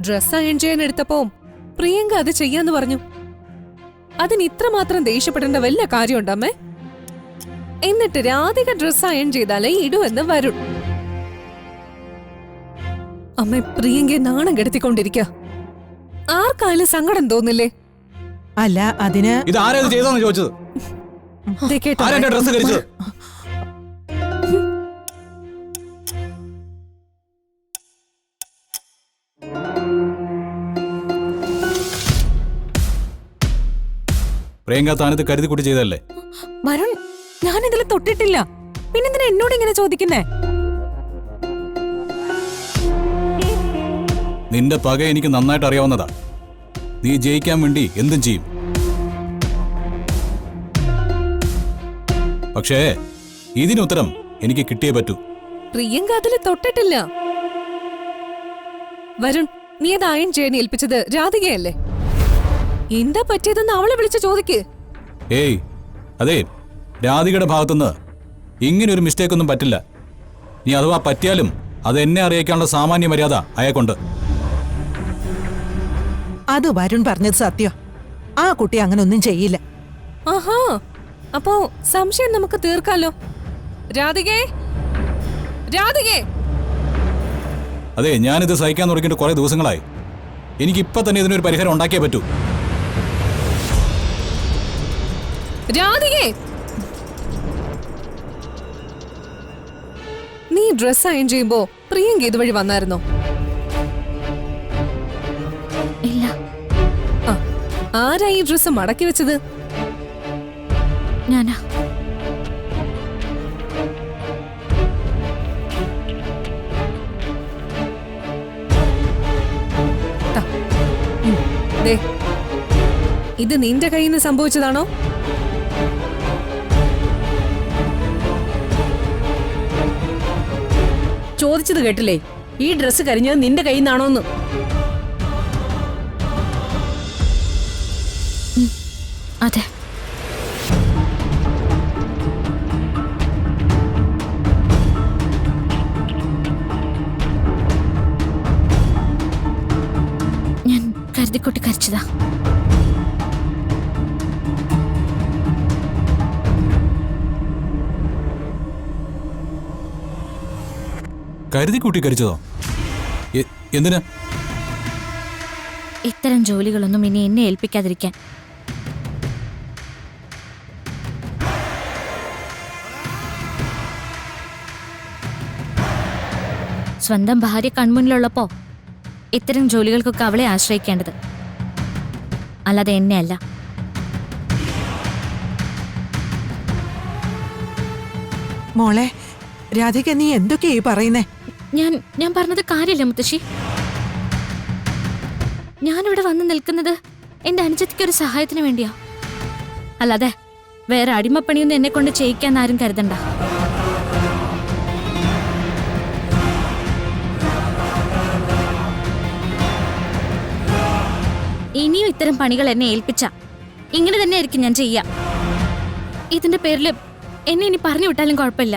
Dress iron ചെയ്യാൻ എടുത്തപ്പോ പ്രിയങ്ക അത് ചെയ്യാന്ന് പറഞ്ഞു. അതിന് ഇത്രമാത്രം ദേഷ്യപ്പെടേണ്ട വല്ല കാര്യമുണ്ടമ്മേ? എന്നിട്ട് രാധിക ഡ്രസ് അയൺ ചെയ്താലേ ഇടുവെന്ന് വരുൺ. അമ്മ പ്രിയങ്കയെ നാണം കെടുത്തിക്കൊണ്ടിരിക്ക. ആർക്കായാലും സങ്കടം തോന്നില്ലേ? അല്ല അതിന് ഇതാരാ ചെയ്തോന്ന് ചോദിച്ചത്? ഡ്രസ് കരിച്ചത്? പ്രിയങ്ക താനത്ത് കരുതി കൂട്ടി ചെയ്തല്ലേ? വരുൺ, ഞാനിതിൽ തൊട്ടിട്ടില്ല. പിന്നെന്തിനാ എന്നോട് ഇങ്ങനെ ചോദിക്കുന്നേ? നിന്റെ പക എനിക്ക് നന്നായിട്ട് അറിയാവുന്നതാ. നീ ജയിക്കാൻ വേണ്ടി എന്തും ചെയ്യും. പക്ഷേ ഇതിനുത്തരം എനിക്ക് കിട്ടിയേ പറ്റൂ. പ്രിയങ്ക അതിൽ തൊട്ടിട്ടില്ല. വരുൺ, നീ അത് അയൺ ചെയ്യാൻ ഏൽപ്പിച്ചത് രാധികയല്ലേ? എന്താ പറ്റിയതെന്ന് അവളെ വിളിച്ച് ചോദിക്ക്. ഏയ് അതെ, രാധികയുടെ ഭാഗത്തുനിന്ന് ഇങ്ങനെ ഒരു മിസ്റ്റേക്ക് ഒന്നും പറ്റില്ല. നീ അഥവാ പറ്റിയാലും അത് എന്നെ അറിയിക്കാനുള്ള സാമാന്യ മര്യാദ അയാൾക്കുണ്ട്. അത് വരുൺ പറഞ്ഞത് സത്യം. ആ കുട്ടി അങ്ങനെ ഒന്നും ചെയ്യില്ല. ആഹാ, അപ്പോ സംശയം നമുക്ക് തീർക്കാലോ. രാധികേ, രാധികേ! അതെ, ഞാനിത് സഹിക്കാൻ തുടങ്ങിയിട്ട് കുറെ ദിവസങ്ങളായി. എനിക്കിപ്പോ തന്നെ ഇതിനൊരു പരിഹാരം ഉണ്ടാക്കിയേ പറ്റൂ. രാധികേ, നീ ഡ്രസ് അയൺ ചെയ്യുമ്പോ പ്രിയങ്ക ഇതുവഴി വന്നായിരുന്നോ? ഇല്ല. ആരാ ഈ ഡ്രസ് മടക്കി വെച്ചത്? ഞാനാ. ഇത് നിന്റെ കയ്യിൽ നിന്ന് സംഭവിച്ചതാണോ? ചോദിച്ചത് കേട്ടില്ലേ? ഈ ഡ്രസ്സ് കരിഞ്ഞത് നിന്റെ കയ്യിൽ നിന്നാണോന്ന്. അതെ. ഞാൻ കരുതിക്കൊട്ടി കരിച്ചതാ. കരുതി കൂട്ടി കരിച്ചതോ? എന്തിനാ? ഇത്തരം ജോലികളൊന്നും ഇനി എന്നെ ഏൽപ്പിക്കാതിരിക്കാൻ. സ്വന്തം ഭാര്യ കൺമുന്നിലുള്ളപ്പോ ഇത്തരം ജോലികൾക്കൊക്കെ അവളെ ആശ്രയിക്കേണ്ടത്, അല്ലാതെ എന്നെ അല്ല. മോളെ രാധിക, നീ എന്തൊക്കെയാ പറയുന്നേ? ഞാൻ പറഞ്ഞത് കാര്യമില്ല മുത്തശ്ശി. ഞാനിവിടെ വന്ന് നിൽക്കുന്നത് എന്റെ അനുജത്തിക്ക് ഒരു സഹായത്തിന് വേണ്ടിയാ, അല്ലാതെ വേറെ അടിമപ്പണിയൊന്നും എന്നെ കൊണ്ട് ചെയ്യിക്കാൻ ആരും കരുതണ്ട. ഇനിയും ഇത്തരം പണികൾ എന്നെ ഏൽപ്പിച്ച ഇങ്ങനെ തന്നെയായിരിക്കും ഞാൻ ചെയ്യാ. ഇതിന്റെ പേരിൽ എന്നെ ഇനി പറഞ്ഞു വിട്ടാലും കുഴപ്പമില്ല.